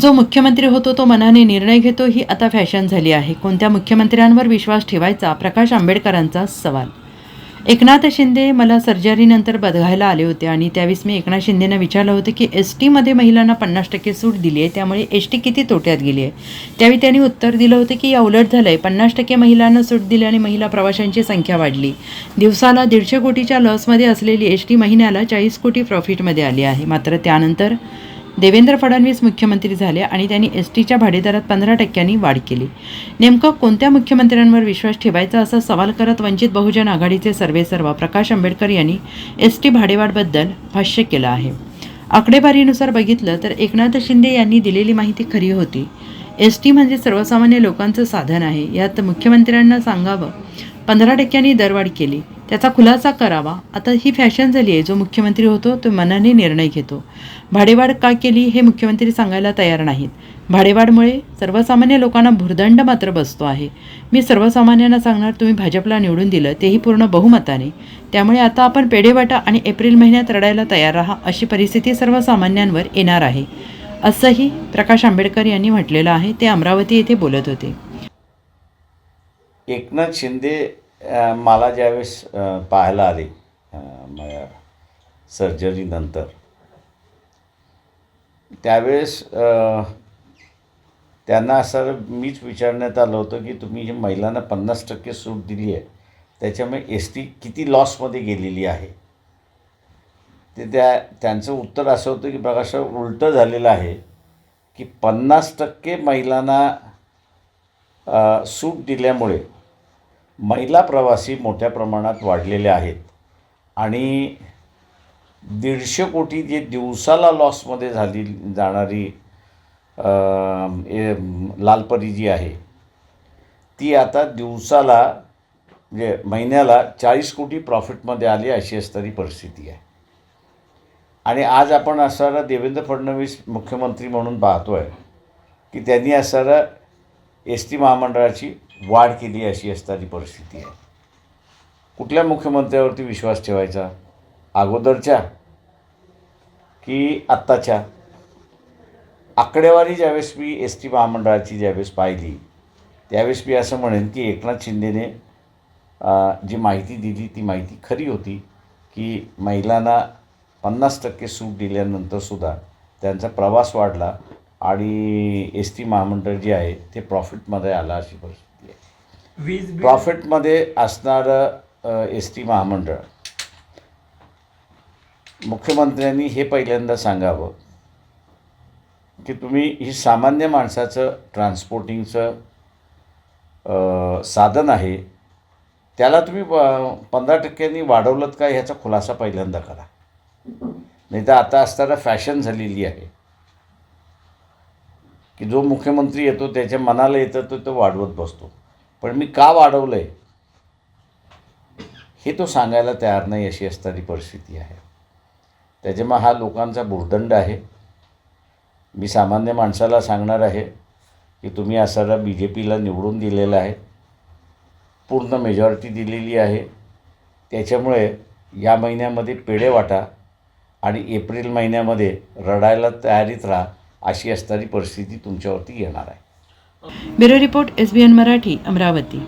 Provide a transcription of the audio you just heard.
जो मुख्यमंत्री होतो तो मनाने निर्णय घेतो ही आता फॅशन झाली आहे. कोणत्या मुख्यमंत्र्यांवर विश्वास ठेवायचा? प्रकाश आंबेडकरांचा सवाल. एकनाथ शिंदे मला सर्जरीनंतर बघायला आले होते आणि त्यावेळेस मी एकनाथ शिंदेंना विचारलं होतं की STमध्ये महिलांना 50% सूट दिली आहे, त्यामुळे ST किती तोट्यात गेली आहे. त्यावेळी त्यांनी उत्तर दिलं होतं की या उलट झालं आहे, 50% महिलांना सूट दिली आणि महिला प्रवाशांची संख्या वाढली. दिवसाला 150 कोटीच्या लॉसमध्ये असलेली ST महिन्याला 40 कोटी प्रॉफिटमध्ये आली आहे. मात्र त्यानंतर देवेंद्र फडणवीस मुख्यमंत्री झाले आणि त्यांनी STच्या भाडेदरात 15% वाढ केली. नेमकं कोणत्या मुख्यमंत्र्यांवर विश्वास ठेवायचा असा सवाल करत वंचित बहुजन आघाडीचे सर्वेसर्वा प्रकाश आंबेडकर यांनी ST भाडेवाढबद्दल भाष्य केलं आहे. आकडेवारीनुसार बघितलं तर एकनाथ शिंदे यांनी दिलेली माहिती खरी होती. ST म्हणजे सर्वसामान्य लोकांचं साधन आहे. यात मुख्यमंत्र्यांना सांगावं 15% दरवाढ केली, त्याचा खुलासा करावा. आता ही फॅशन झाली आहे. जो मुख्यमंत्री होतो तो मनाने निर्णय घेतो. भाडेवाढ का केली हे मुख्यमंत्री सांगायला तयार नाहीत. भाडेवाढमुळे सर्वसामान्य लोकांना भुर्दंड मात्र बसतो आहे. मी सर्वसामान्यांना सांगणार, तुम्ही भाजपला निवडून दिलं, तेही पूर्ण बहुमताने. त्यामुळे आता आपण पेढेवाटा आणि एप्रिल महिन्यात रडायला तयार राहा, अशी परिस्थिती सर्वसामान्यांवर येणार आहे, असंही प्रकाश आंबेडकर यांनी म्हटलेलं आहे. ते अमरावती येथे बोलत होते. एकनाथ शिंदे मला ज्यावेळेस पाहायला आले सर्जरीनंतर, त्यावेळेस त्यांना असं मीच विचारण्यात आलं होतं की तुम्ही हे महिलांना 50% सूट दिली आहे, त्याच्यामुळे ST किती लॉसमध्ये गेलेली आहे. ते त्यांचं उत्तर असं होतं की प्रकाश उलटं झालेलं आहे की 50% महिलांना सूट दिल्यामुळे महिला प्रवासी मोठ्या प्रमाणात वाढलेले आहेत आणि 150 कोटी जे दिवसाला लॉसमध्ये जाणारी लालपरी जी आहे ती आता दिवसाला म्हणजे महिन्याला 40 कोटी प्रॉफिटमध्ये आली, अशी असणारी परिस्थिती आहे. आणि आज आपण असणारा देवेंद्र फडणवीस मुख्यमंत्री म्हणून पाहतो आहे की त्यांनी असणारा ST महामंडळाची वाढ केली, अशी असणारी परिस्थिती आहे. कुठल्या मुख्यमंत्र्यावरती विश्वास ठेवायचा? अगोदरच्या की आत्ताच्या? आकडेवारी ज्यावेळेस मी ST महामंडळाची ज्यावेळेस पाहिली, त्यावेळेस मी असं म्हणेन की एकनाथ शिंदेने जी माहिती दिली ती माहिती खरी होती की महिलांना 50% सूट दिल्यानंतरसुद्धा त्यांचा प्रवास वाढला आणि ST महामंडळ जे आहे ते प्रॉफिटमध्ये आलं, अशी परिस्थिती आहे. प्रॉफिटमध्ये असणारं ST महामंडळ मुख्यमंत्र्यांनी हे पहिल्यांदा सांगावं की तुम्ही ही सामान्य माणसाचं ट्रान्सपोर्टिंगचं साधन आहे, त्याला तुम्ही 15%नी वाढवलं का, ह्याचा खुलासा पहिल्यांदा करा. नाही तर आता असताना फॅशन झालेली आहे की जो मुख्यमंत्री येतो त्याच्या मनाला येतं तो वाढवत बसतो. पण मी का वाढवलं आहे हे तो सांगायला तयार नाही, अशी असणारी परिस्थिती आहे. त्याच्यामुळे हा लोकांचा भुर्दंड आहे. मी सामान्य माणसाला सांगणार आहे की तुम्ही असणारा BJPला निवडून दिलेलं आहे, पूर्ण मेजॉरिटी दिलेली आहे. त्याच्यामुळे या महिन्यामध्ये पेढे वाटा आणि एप्रिल महिन्यामध्ये रडायला तयारीत राहा, अशी असणारी परिस्थिती तुमच्यावरती येणार आहे. Bureau report SBN Marathi, Amravati.